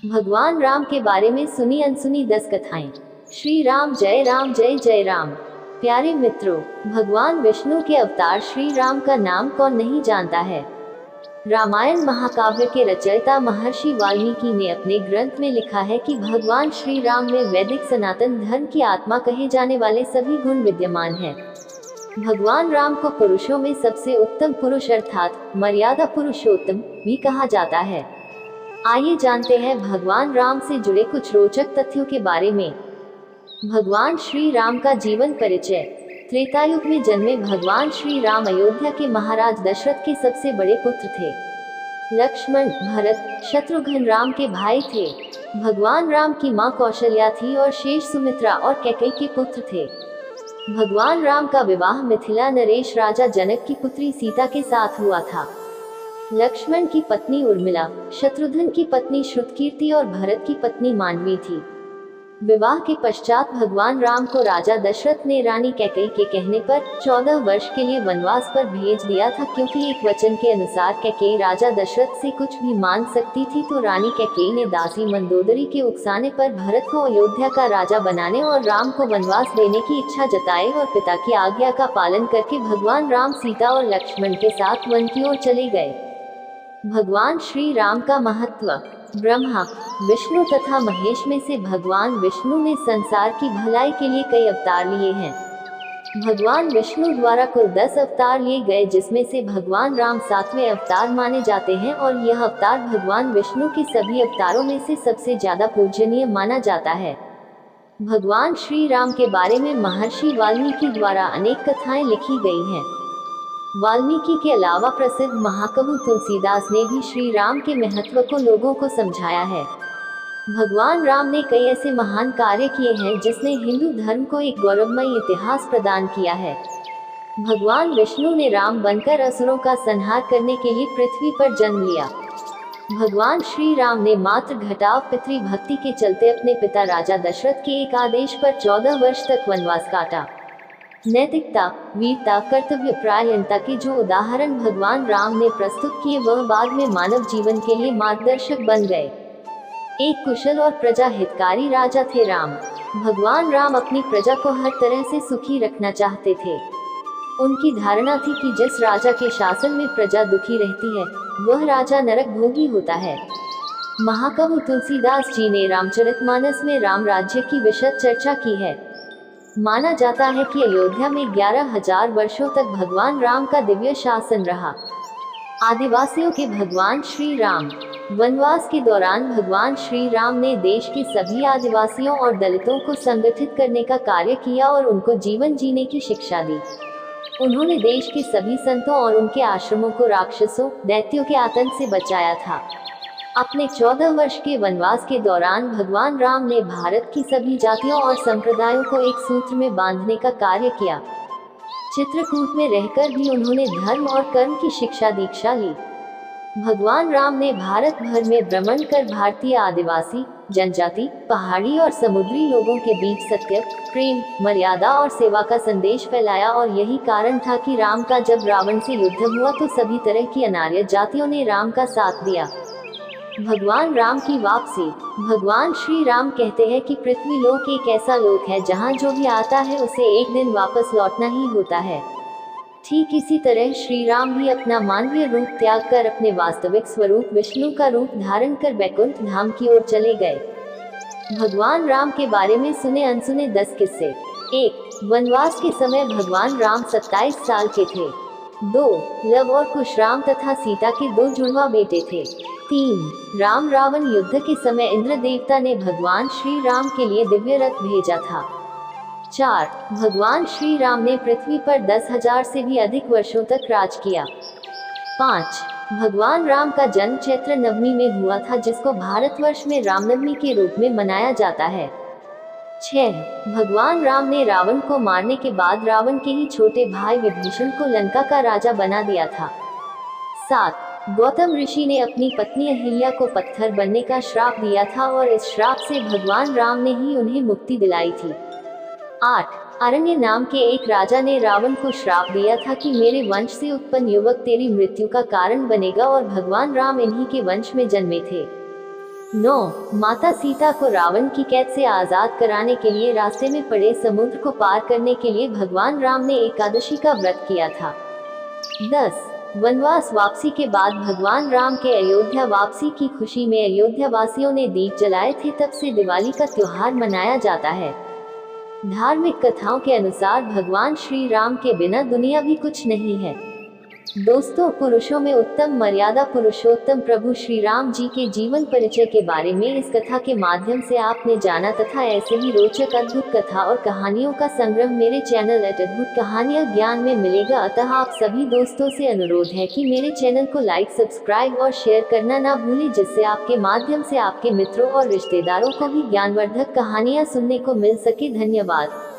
भगवान राम के बारे में सुनी अनसुनी 10 कथाएं। श्री राम जय जय राम। प्यारे मित्रों, भगवान विष्णु के अवतार श्री राम का नाम कौन नहीं जानता है। रामायण महाकाव्य के रचयिता महर्षि वाल्मीकि ने अपने ग्रंथ में लिखा है कि भगवान श्री राम में वैदिक सनातन धर्म की आत्मा कहे जाने वाले सभी गुण विद्यमान हैं। भगवान राम को पुरुषों में सबसे उत्तम पुरुष अर्थात मर्यादा पुरुषोत्तम भी कहा जाता है। आइए जानते हैं भगवान राम से जुड़े कुछ रोचक तथ्यों के बारे में। भगवान श्री राम का जीवन परिचय। त्रेता युग में जन्मे भगवान श्री राम अयोध्या के महाराज दशरथ के सबसे बड़े पुत्र थे। लक्ष्मण, भरत, शत्रुघ्न राम के भाई थे। भगवान राम की मां कौशल्या थी और शेष सुमित्रा और कैकेयी के पुत्र थे। भगवान राम का विवाह मिथिला नरेश राजा जनक की पुत्री सीता के साथ हुआ था। लक्ष्मण की पत्नी उर्मिला, शत्रुघ्न की पत्नी श्रुतकीर्ति और भरत की पत्नी मांडवी थी। विवाह के पश्चात भगवान राम को राजा दशरथ ने रानी कैकेयी के कहने पर 14 वर्ष के लिए वनवास पर भेज दिया था, क्योंकि एक वचन के अनुसार कैकेयी राजा दशरथ से कुछ भी मांग सकती थी। तो रानी कैकेयी ने दासी मंदोदरी के उकसाने पर भरत को अयोध्या का राजा बनाने और राम को वनवास देने की इच्छा जताई और पिता की आज्ञा का पालन करके भगवान राम सीता और लक्ष्मण के साथ वन की ओर चले गए। भगवान श्री राम का महत्व। ब्रह्मा, विष्णु तथा महेश में से भगवान विष्णु ने संसार की भलाई के लिए कई अवतार लिए हैं। भगवान विष्णु द्वारा कुल 10 अवतार लिए गए, जिसमें से भगवान राम 7वें अवतार माने जाते हैं और यह अवतार भगवान विष्णु के सभी अवतारों में से सबसे ज्यादा पूजनीय माना जाता है। भगवान श्री राम के बारे में महर्षि वाल्मीकि द्वारा अनेक कथाएं लिखी गई हैं। वाल्मीकि के अलावा प्रसिद्ध महाकवि तुलसीदास ने भी श्री राम के महत्व को लोगों को समझाया है। भगवान राम ने कई ऐसे महान कार्य किए हैं जिसने हिंदू धर्म को एक गौरवमय इतिहास प्रदान किया है। भगवान विष्णु ने राम बनकर असुरों का संहार करने के लिए पृथ्वी पर जन्म लिया। भगवान श्री राम ने मात्र घटाव पितृ भक्ति के चलते अपने पिता राजा दशरथ के एक आदेश पर 14 वर्ष तक वनवास काटा। नैतिकता, वीरता, कर्तव्य परायणता के जो उदाहरण भगवान राम ने प्रस्तुत किए वह बाद में मानव जीवन के लिए मार्गदर्शक बन गए। एक कुशल और प्रजा हितकारी राजा थे राम। भगवान राम अपनी प्रजा को हर तरह से सुखी रखना चाहते थे। उनकी धारणा थी कि जिस राजा के शासन में प्रजा दुखी रहती है वह राजा नरक भोगी होता है। महाकवि तुलसीदास जी ने रामचरितमानस में राम राज्य की विशद चर्चा की है। माना जाता है कि अयोध्या में 11,000 वर्षों तक भगवान राम का दिव्य शासन रहा। आदिवासियों के भगवान श्री राम। वनवास के दौरान भगवान श्री राम ने देश के सभी आदिवासियों और दलितों को संगठित करने का कार्य किया और उनको जीवन जीने की शिक्षा दी। उन्होंने देश के सभी संतों और उनके आश्रमों को राक्षसों, दैत्यों के आतंक से बचाया था। अपने 14 वर्ष के वनवास के दौरान भगवान राम ने भारत की सभी जातियों और संप्रदायों को एक सूत्र में बांधने का कार्य किया। चित्रकूट में रहकर भी उन्होंने धर्म और कर्म की शिक्षा दीक्षा ली। भगवान राम ने भारत भर में भ्रमण कर भारतीय आदिवासी, जनजाति, पहाड़ी और समुद्री लोगों के बीच सत्य, प्रेम, मर्यादा और सेवा का संदेश फैलाया और यही कारण था कि राम का जब रावण से युद्ध हुआ तो सभी तरह की अनार्य जातियों ने राम का साथ दिया। भगवान राम की वापसी। भगवान श्री राम कहते हैं कि पृथ्वी लोक एक ऐसा लोक है जहाँ जो भी आता है उसे एक दिन वापस लौटना ही होता है। ठीक इसी तरह श्री राम भी अपना मानवीय रूप त्याग कर अपने वास्तविक स्वरूप विष्णु का रूप धारण कर बैकुंठ धाम की ओर चले गए। भगवान राम के बारे में सुने अनसुने 10 किस्से। 1. वनवास के समय भगवान राम 27 साल के थे। 2. लव और कुश राम तथा सीता के 2 जुड़वा बेटे थे। 3. राम रावण युद्ध के समय इंद्र देवता ने भगवान श्री राम के लिए दिव्य रथ भेजा था। 4. भगवान श्री राम ने पृथ्वी पर 10,000 से भी अधिक वर्षों तक राज किया। 5. भगवान राम का जन्म चैत्र नवमी में हुआ था, जिसको भारतवर्ष में रामनवमी के रूप में मनाया जाता है। 6. भगवान राम ने रावण को मारने के बाद रावण के ही छोटे भाई विभीषण को लंका का राजा बना दिया था। 7. गौतम ऋषि ने अपनी पत्नी अहिल्या को पत्थर बनने का श्राप दिया था और इस श्राप से भगवान राम ने ही उन्हें मुक्ति दिलाई थी। 8. अरण्य नाम के एक राजा ने रावण को श्राप दिया था कि मेरे वंश से उत्पन्न युवक तेरी मृत्यु का कारण बनेगा, और भगवान राम इन्हीं के वंश में जन्मे थे। 9. माता सीता को रावण की कैद से आजाद कराने के लिए रास्ते में पड़े समुद्र को पार करने के लिए भगवान राम ने एकादशी का व्रत किया था। 10. वनवास वापसी के बाद भगवान राम के अयोध्या वापसी की खुशी में अयोध्या वासियों ने दीप जलाए थे, तब से दिवाली का त्योहार मनाया जाता है। धार्मिक कथाओं के अनुसार भगवान श्री राम के बिना दुनिया भी कुछ नहीं है। दोस्तों, पुरुषों में उत्तम मर्यादा पुरुषोत्तम प्रभु श्री राम जी के जीवन परिचय के बारे में इस कथा के माध्यम से आपने जाना, तथा ऐसे ही रोचक अद्भुत कथा और कहानियों का संग्रह मेरे चैनल अद्भुत कहानियां ज्ञान में मिलेगा। अतः आप सभी दोस्तों से अनुरोध है कि मेरे चैनल को लाइक, सब्सक्राइब और शेयर करना ना भूलें, जिससे आपके माध्यम से आपके मित्रों और रिश्तेदारों को भी ज्ञानवर्धक कहानियाँ सुनने को मिल सके। धन्यवाद।